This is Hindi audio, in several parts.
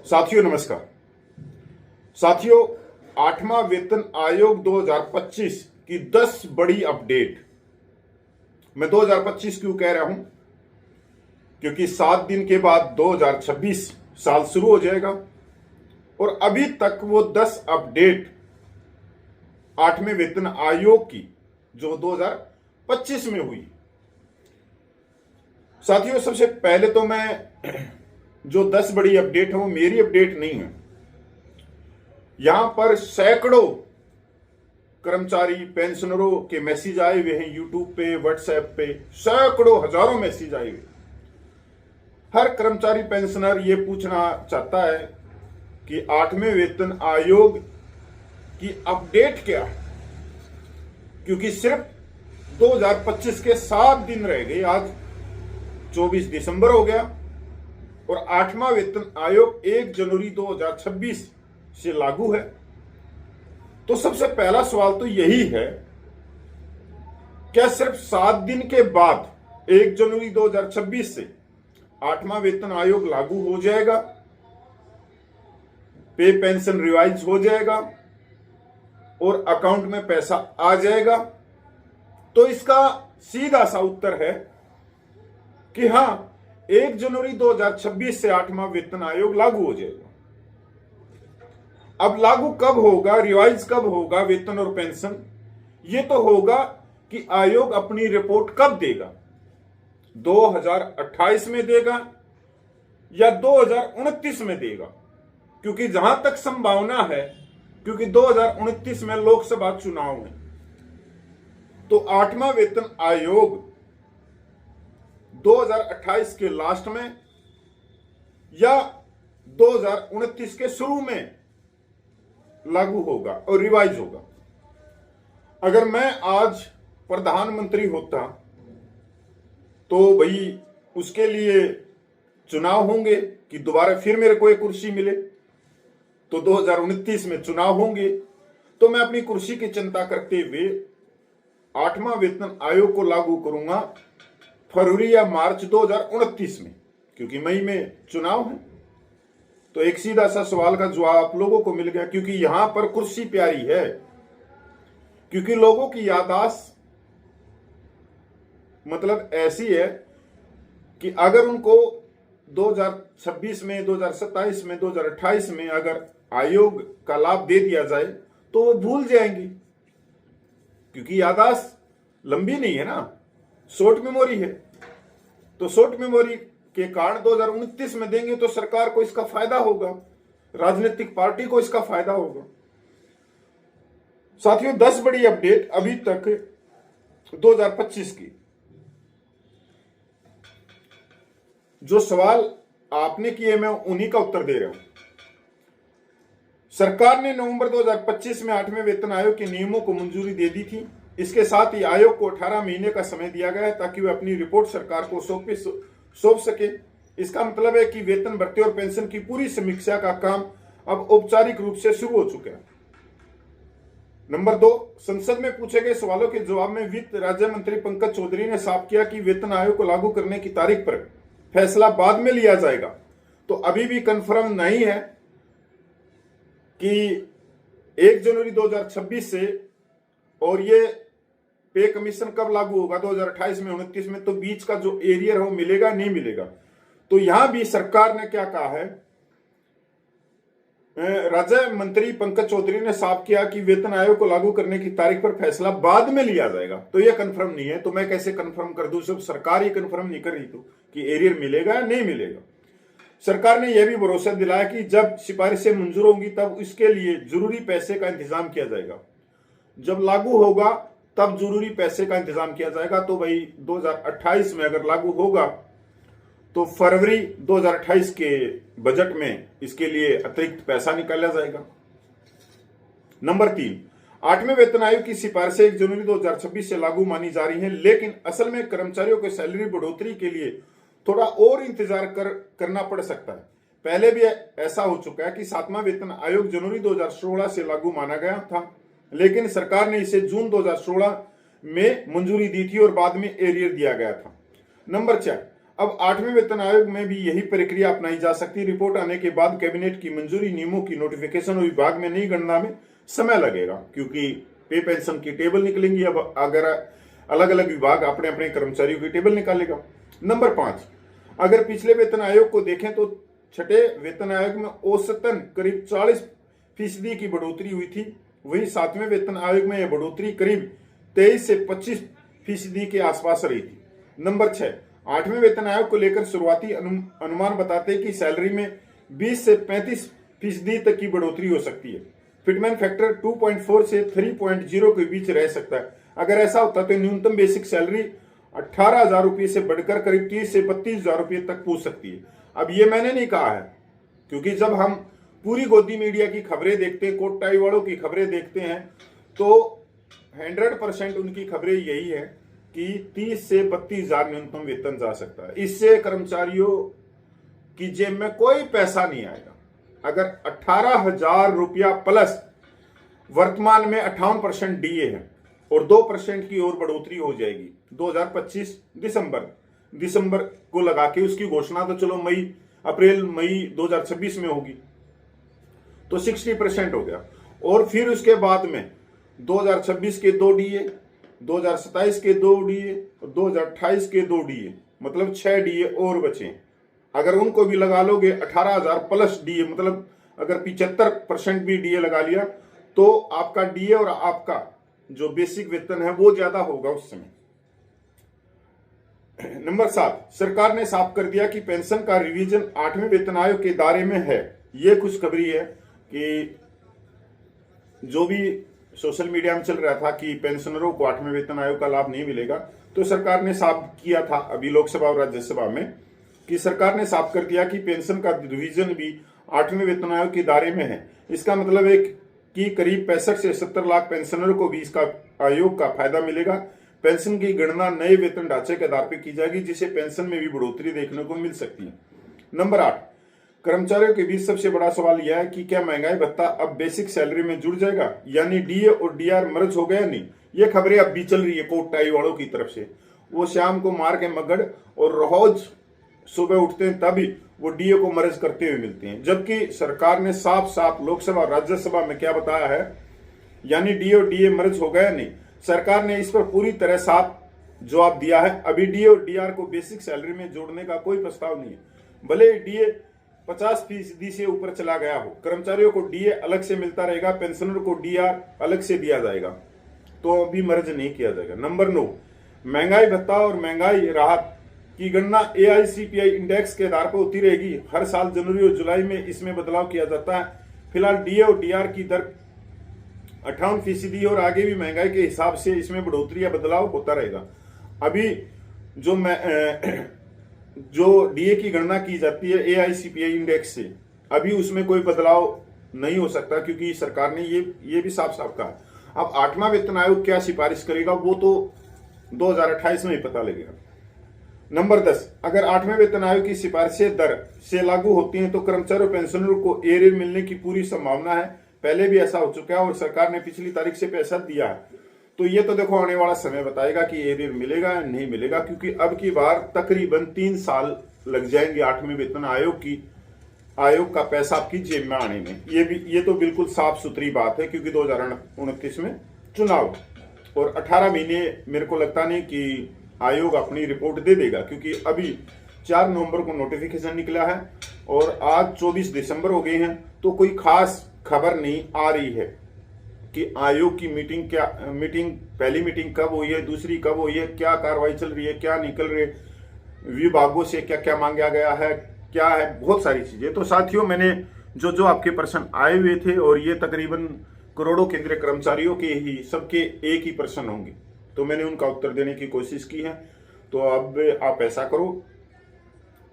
साथियों नमस्कार। साथियों, 8वां वेतन आयोग 2025 की 10 बड़ी अपडेट। मैं 2025 क्यों कह रहा हूं? क्योंकि 7 दिन के बाद 2026 साल शुरू हो जाएगा और अभी तक वो 10 अपडेट 8वें वेतन आयोग की जो 2025 में हुई। साथियों, सबसे पहले तो मैं जो 10 बड़ी अपडेट है वो मेरी अपडेट नहीं है। यहां पर सैकड़ों कर्मचारी पेंशनरों के मैसेज आए हुए हैं, यूट्यूब पे, व्हाट्सएप पे सैकड़ों हजारों मैसेज आए हुए। हर कर्मचारी पेंशनर ये पूछना चाहता है कि 8वें वेतन आयोग की अपडेट क्या है, क्योंकि सिर्फ 2025 के 7 दिन रह गए। आज 24 दिसंबर हो गया और 8वां वेतन आयोग 1 जनवरी 2026 से लागू है। तो सबसे पहला सवाल तो यही है, क्या सिर्फ 7 दिन के बाद 1 जनवरी 2026 से 8वां वेतन आयोग लागू हो जाएगा, पे पेंशन रिवाइज हो जाएगा और अकाउंट में पैसा आ जाएगा? तो इसका सीधा सा उत्तर है कि हां, 1 जनवरी 2026 से 8वां वेतन आयोग लागू हो जाएगा। अब लागू कब होगा, रिवाइज कब होगा वेतन और पेंशन? ये तो होगा कि आयोग अपनी रिपोर्ट कब देगा, 2028 में देगा या 2029 में देगा? क्योंकि जहां तक संभावना है, क्योंकि 2029 में लोकसभा चुनाव है, तो 8वां वेतन आयोग 2028 के लास्ट में या 2029 के शुरू में लागू होगा और रिवाइज होगा। अगर मैं आज प्रधानमंत्री होता तो भाई उसके लिए चुनाव होंगे कि दोबारा फिर मेरे को एक कुर्सी मिले, तो 2029 में चुनाव होंगे, तो मैं अपनी कुर्सी की चिंता करते हुए 8वां वेतन आयोग को लागू करूंगा फरवरी या मार्च 2029 में, क्योंकि मई में चुनाव है। तो एक सीधा सा सवाल का जवाब आप लोगों को मिल गया, क्योंकि यहां पर कुर्सी प्यारी है, क्योंकि लोगों की याददाश्त मतलब ऐसी है कि अगर उनको 2026 में, 2027 में, 2028 में अगर आयोग का लाभ दे दिया जाए तो वो भूल जाएंगी, क्योंकि याददाश्त लंबी नहीं है ना, शॉर्ट मेमोरी है। तो शॉर्ट मेमोरी के कारण 2029 में देंगे तो सरकार को इसका फायदा होगा, राजनीतिक पार्टी को इसका फायदा होगा। साथियों, 10 बड़ी अपडेट अभी तक 2025 की। जो सवाल आपने किए मैं उन्हीं का उत्तर दे रहा हूं। सरकार ने नवंबर 2025 में 8वें वेतन आयोग के नियमों को मंजूरी दे दी थी। इसके साथ ही आयोग को 18 महीने का समय दिया गया है ताकि वे अपनी रिपोर्ट सरकार को सौंप सके। इसका मतलब है कि वेतन, भत्ते और पेंशन की पूरी समीक्षा का काम अब औपचारिक रूप से शुरू हो चुका है। नंबर 2, संसद में पूछे गए सवालों के जवाब में वित्त राज्य मंत्री पंकज चौधरी ने साफ किया कि वेतन आयोग को लागू करने की तारीख पर फैसला बाद में लिया जाएगा। तो अभी भी कंफर्म नहीं है कि 1 जनवरी 2026 से और ये पे कमीशन कब लागू होगा, 2028 में, 29 में, तो बीच का जो एरियर है वो मिलेगा नहीं मिलेगा। तो यहां भी सरकार ने क्या कहा है, राज्य मंत्री पंकज चौधरी ने साफ किया कि वेतन आयोग को लागू करने की तारीख पर फैसला बाद में लिया जाएगा। तो यह कंफर्म नहीं है, तो मैं कैसे कंफर्म कर दूं? सब सरकार ही कंफर्म नहीं कर रही तो कि एरियर मिलेगा या नहीं मिलेगा। सरकार ने यह भी भरोसा दिलाया कि जब सिफारिशें मंजूर होंगी तब इसके लिए जरूरी पैसे का इंतजाम किया जाएगा। जब लागू होगा तब जरूरी पैसे का इंतजाम किया जाएगा। तो भाई 2028 में अगर लागू होगा तो फरवरी 2028 के बजट में इसके लिए अतिरिक्त पैसा निकाला जाएगा। नंबर 3, 8वें वेतन आयोग की सिफारिशें 1 जनवरी 2026 से लागू मानी जा रही हैं, लेकिन असल में कर्मचारियों को सैलरी बढ़ोतरी के लिए थोड़ा और इंतजार करना पड़ सकता है। पहले भी ऐसा हो चुका है कि 7वां वेतन आयोग जनवरी 2016 से लागू माना गया था, लेकिन सरकार ने इसे जून 2016 में मंजूरी दी थी और बाद में एरियर दिया गया था। नंबर 4, अब 8वें वेतन आयोग में भी यही प्रक्रिया अपनाई जा सकती है। रिपोर्ट आने के बाद कैबिनेट की मंजूरी, नियमों की नोटिफिकेशन और विभाग में नई गणना में समय लगेगा, क्योंकि पे पेंशन की टेबल निकलेंगी। अब अगर अलग अलग विभाग अपने अपने कर्मचारियों की टेबल निकालेगा। नंबर 5, अगर पिछले वेतन आयोग को देखें तो छठे वेतन आयोग में औसतन करीब 40% की बढ़ोतरी हुई थी। वहीं 7वें वेतन आयोग में यह बढ़ोतरी करीब 23 से 25% के आसपास रही थी। नंबर 6, 8वें वेतन आयोग को लेकर शुरुआती अनुमान बताते हैं कि सैलरी में 20 से 35% तक की बढ़ोतरी हो सकती है। फिटमैन फैक्टर 2.4 से 3.0 के बीच रह सकता है। अगर ऐसा होता तो न्यूनतम बेसिक सैलरी 18,000 रुपये से बढ़कर करीब 30 से 32,000 रुपये तक पहुंच सकती है। अब ये मैंने नहीं कहा है, क्योंकि जब हम पूरी गोदी मीडिया की खबरें देखते हैं, कोट टाई वालों की खबरें देखते हैं, तो 100% उनकी खबरें यही है कि 30 से 32,000 न्यूनतम वेतन जा सकता है। इससे कर्मचारियों की जेब में कोई पैसा नहीं आएगा। अगर 18,000 रुपया प्लस वर्तमान में 58% डीए है और 2% की और बढ़ोतरी हो जाएगी 2025 दिसंबर को लगा के, उसकी घोषणा तो चलो अप्रैल मई 2026 में होगी, तो 60% हो गया। और फिर उसके बाद में 2026 के 2 डीए, 2027 के 2 डीए और 2028 के 2 डीए, मतलब 6 डीए और बचे। अगर उनको भी लगा लोगे 18,000 प्लस डीए, मतलब अगर 75% भी डीए लगा लिया, तो आपका डीए और आपका जो बेसिक वेतन है वो ज्यादा होगा उस समय। नंबर 7, सरकार ने साफ कर दिया कि पेंशन का रिवीजन 8वें वेतन आयोग के दायरे में है। ये खुशखबरी है कि जो भी सोशल मीडिया में चल रहा था कि पेंशनरों को 8वें वेतन आयोग का लाभ नहीं मिलेगा, तो सरकार ने साफ किया था अभी लोकसभा और राज्यसभा में कि सरकार ने साफ कर दिया कि पेंशन का रिवीजन भी 8वें वेतन आयोग के दायरे में है। इसका मतलब है कि करीब 65 से 70 लाख पेंशनरों को भी इसका आयोग का फायदा मिलेगा। पेंशन की गणना नए वेतन ढांचे के आधार पर की जाएगी, जिससे पेंशन में भी बढ़ोतरी देखने को मिल सकती है। नंबर 8, कर्मचारियों के बीच सबसे बड़ा सवाल यह है कि क्या महंगाई भत्ता अब बेसिक सैलरी में जुड़ जाएगा, यानी डीए और डीआर मर्ज हो गया नहीं। ये खबरें अब भी चल रही है कोट टाई वालों की तरफ से। वो शाम को मार के मगड़ और रोज सुबह उठते हैं तभी वो डीए को मर्ज करते हुए मिलते हैं, जबकि सरकार ने साफ साफ लोकसभा राज्यसभा में क्या बताया है, यानी डीए और डीए मर्ज हो गया नहीं। सरकार ने इस पर पूरी तरह साफ जवाब दिया है। अभी डीए और डीआर को बेसिक सैलरी में जोड़ने का कोई प्रस्ताव नहीं है। भले डीए 50% से ऊपर चला गया हो, कर्मचारियों को डीए अलग से मिलता रहेगा, पेंशनर को डीआर अलग से दिया जाएगा, तो अभी मर्ज नहीं किया जाएगा। नंबर 9, महंगाई भत्ता और महंगाई राहत की गणना एआईसीपीआई इंडेक्स के आधार पर होती रहेगी। हर साल जनवरी और जुलाई में इसमें बदलाव किया जाता है। फिलहाल डीए और डीआर की दर 58% और आगे भी महंगाई के हिसाब से इसमें बढ़ोतरी या बदलाव होता रहेगा। अभी जो डीए की गणना की जाती है एआईसीपीआई इंडेक्स से, अभी उसमें कोई बदलाव नहीं हो सकता, क्योंकि सरकार ने ये भी साफ साफ कहा। अब 8वां वेतन आयोग क्या सिफारिश करेगा वो तो 2028 में ही पता लगेगा। नंबर 10, अगर 8वें वेतन आयोग की सिफारिशें दर से लागू होती हैं तो कर्मचारियों पेंशनरों को एरियर मिलने की पूरी संभावना है। पहले भी ऐसा हो चुका है और सरकार ने पिछली तारीख से पैसा दिया है। तो ये तो देखो आने वाला समय बताएगा कि एरियर मिलेगा या नहीं मिलेगा, क्योंकि अब की बार तकरीबन 3 साल लग जाएंगे 8वें वेतन आयोग का पैसा आपकी जेब में आने में। ये तो बिल्कुल साफ सुथरी बात है, क्योंकि 2029 में चुनाव और 18 महीने मेरे को लगता नहीं कि आयोग अपनी रिपोर्ट दे देगा, क्योंकि अभी 4 नवंबर को नोटिफिकेशन निकला है और आज 24 दिसंबर हो गए हैं, तो कोई खास खबर नहीं आ रही है कि आयोग की पहली मीटिंग कब हुई है, दूसरी कब हुई है, क्या कार्रवाई चल रही है, क्या निकल रही है, विभागों से क्या क्या मांगा गया है, क्या है, बहुत सारी चीजें। तो साथियों, मैंने जो आपके प्रश्न आए हुए थे, और ये तकरीबन करोड़ों केंद्रीय कर्मचारियों के ही सबके एक ही प्रश्न होंगे, तो मैंने उनका उत्तर देने की कोशिश की है। तो अब आप ऐसा करो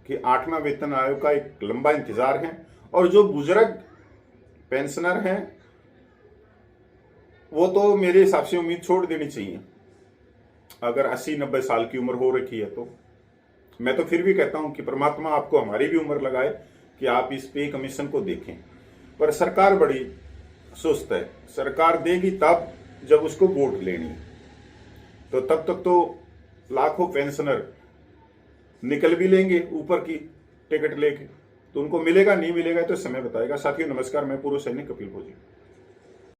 कि 8वां वेतन आयोग का एक लंबा इंतजार है, और जो बुजुर्ग पेंशनर हैं वो तो मेरे हिसाब से उम्मीद छोड़ देनी चाहिए। अगर 80-90 साल की उम्र हो रखी है तो मैं तो फिर भी कहता हूं कि परमात्मा आपको हमारी भी उम्र लगाए कि आप इस पे कमीशन को देखें। पर सरकार बड़ी सुस्त है, सरकार देगी तब जब उसको वोट लेनी, तो तब तक तो लाखों पेंशनर निकल भी लेंगे ऊपर की टिकट लेके, तो उनको मिलेगा नहीं मिलेगा तो समय बताएगा। साथियों नमस्कार, मैं पूर्व सैनिक कपिल भोजी।